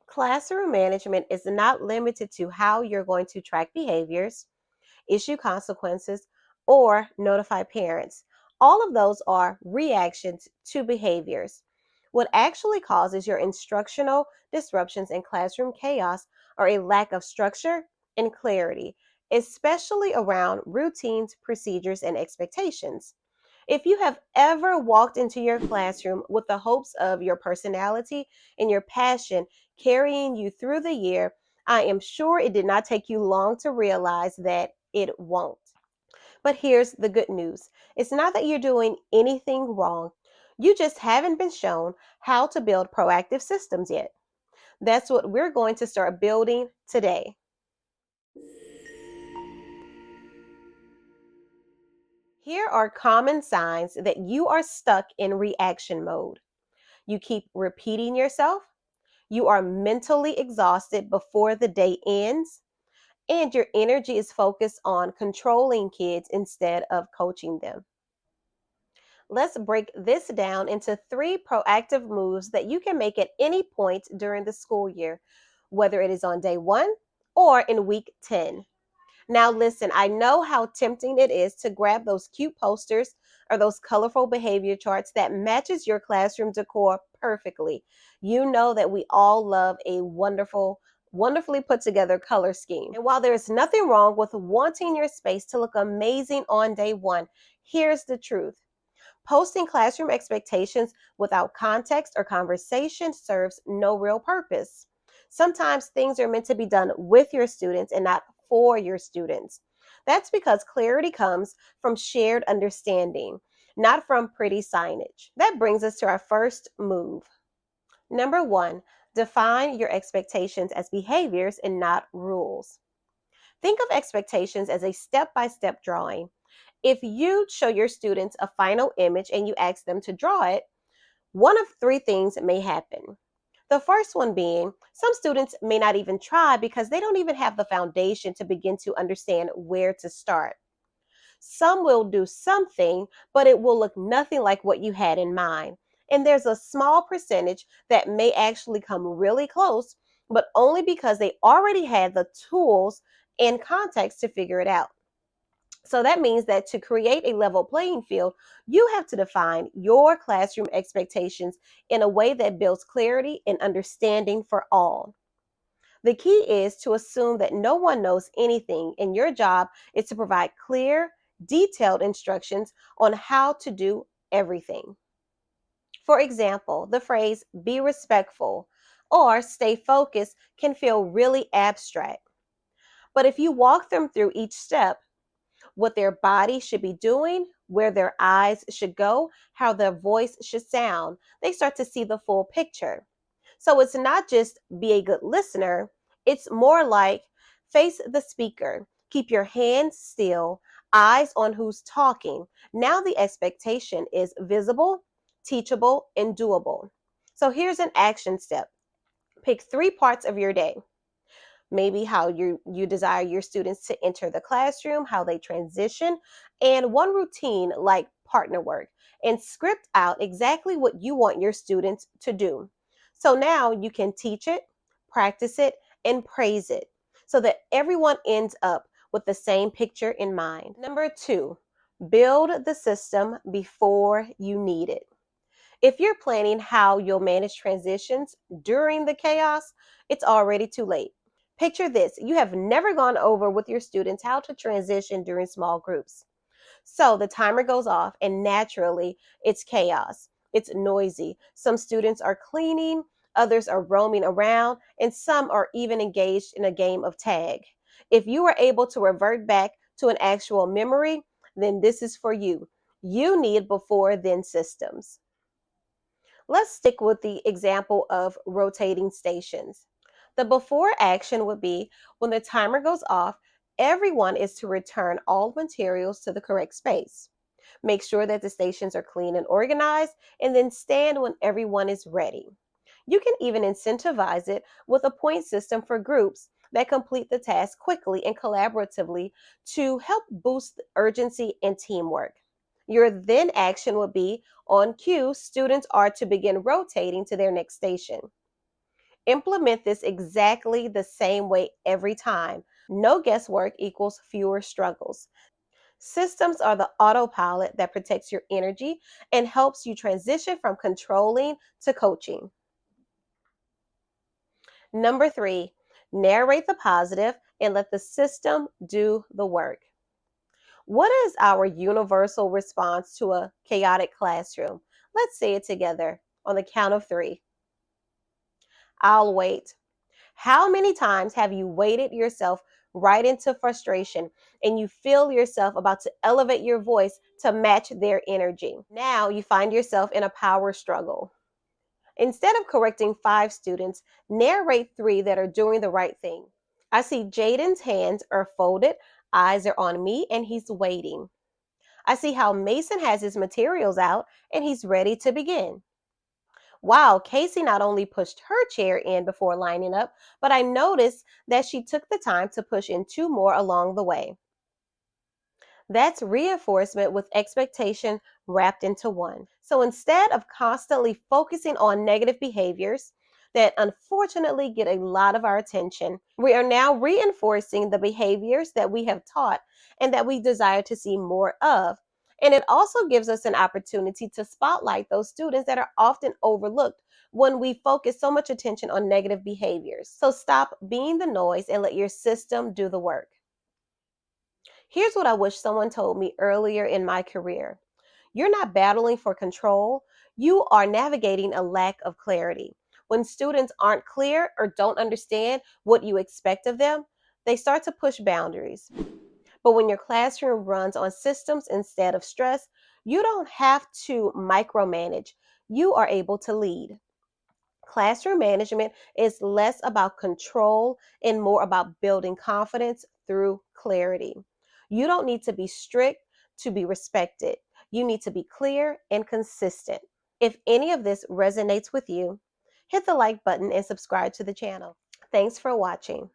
Classroom management is not limited to how you're going to track behaviors, issue consequences, or notify parents. All of those are reactions to behaviors. What actually causes your instructional disruptions and classroom chaos are a lack of structure and clarity, especially around routines, procedures, and expectations. If you have ever walked into your classroom with the hopes of your personality and your passion carrying you through the year, I am sure it did not take you long to realize that it won't. But here's the good news, it's not that you're doing anything wrong. You just haven't been shown how to build proactive systems yet. That's what we're going to start building today. Here are common signs that you are stuck in reaction mode. You keep repeating yourself. You are mentally exhausted before the day ends. And your energy is focused on controlling kids instead of coaching them. Let's break this down into three proactive moves that you can make at any point during the school year, whether it is on day one or in week 10. Now, listen, I know how tempting it is to grab those cute posters or those colorful behavior charts that matches your classroom decor perfectly. You know that we all love a wonderfully put together color scheme. And while there's nothing wrong with wanting your space to look amazing on day one, here's the truth. Posting classroom expectations without context or conversation serves no real purpose. Sometimes things are meant to be done with your students and not for your students. That's because clarity comes from shared understanding, not from pretty signage. That brings us to our first move. Number one, define your expectations as behaviors and not rules. Think of expectations as a step by step drawing. If you show your students a final image and you ask them to draw it, one of three things may happen. The first one being, some students may not even try because they don't even have the foundation to begin to understand where to start. Some will do something, but it will look nothing like what you had in mind. And there's a small percentage that may actually come really close, but only because they already had the tools and context to figure it out. So that means that to create a level playing field, you have to define your classroom expectations in a way that builds clarity and understanding for all. The key is to assume that no one knows anything, and your job is to provide clear, detailed instructions on how to do everything. For example, the phrase be respectful or stay focused can feel really abstract. But if you walk them through each step, what their body should be doing, where their eyes should go, how their voice should sound, they start to see the full picture. So it's not just be a good listener, it's more like face the speaker, keep your hands still, eyes on who's talking. Now the expectation is visible, teachable, and doable. So here's an action step. Pick three parts of your day, maybe how you desire your students to enter the classroom, how they transition, and one routine like partner work, and script out exactly what you want your students to do. So now you can teach it, practice it, and praise it so that everyone ends up with the same picture in mind. Number two, build the system before you need it. If you're planning how you'll manage transitions during the chaos, it's already too late. Picture this, you have never gone over with your students how to transition during small groups. So the timer goes off, and naturally, it's chaos. It's noisy. Some students are cleaning, others are roaming around, and some are even engaged in a game of tag. If you are able to revert back to an actual memory, then this is for you. You need before then systems. Let's stick with the example of rotating stations. The before action would be when the timer goes off, everyone is to return all materials to the correct space. Make sure that the stations are clean and organized, and then stand when everyone is ready. You can even incentivize it with a point system for groups that complete the task quickly and collaboratively to help boost urgency and teamwork. Your then action would be on cue, students are to begin rotating to their next station. Implement this exactly the same way every time. No guesswork equals fewer struggles. Systems are the autopilot that protects your energy and helps you transition from controlling to coaching. Number three, narrate the positive and let the system do the work. What is our universal response to a chaotic classroom? Let's say it together on the count of three. I'll wait. How many times have you weighted yourself right into frustration and you feel yourself about to elevate your voice to match their energy? Now you find yourself in a power struggle. Instead of correcting five students, narrate three that are doing the right thing. I see Jaden's hands are folded, eyes are on me, and he's waiting. I see how Mason has his materials out and he's ready to begin. Wow, Casey not only pushed her chair in before lining up, but I noticed that she took the time to push in two more along the way. That's reinforcement with expectation wrapped into one. So instead of constantly focusing on negative behaviors that unfortunately get a lot of our attention, we are now reinforcing the behaviors that we have taught and that we desire to see more of. And it also gives us an opportunity to spotlight those students that are often overlooked when we focus so much attention on negative behaviors. So stop being the noise and let your system do the work. Here's what I wish someone told me earlier in my career. You're not battling for control, you are navigating a lack of clarity. When students aren't clear or don't understand what you expect of them, they start to push boundaries. But when your classroom runs on systems instead of stress, you don't have to micromanage. You are able to lead. Classroom management is less about control and more about building confidence through clarity. You don't need to be strict to be respected. You need to be clear and consistent. If any of this resonates with you, hit the like button and subscribe to the channel. Thanks for watching.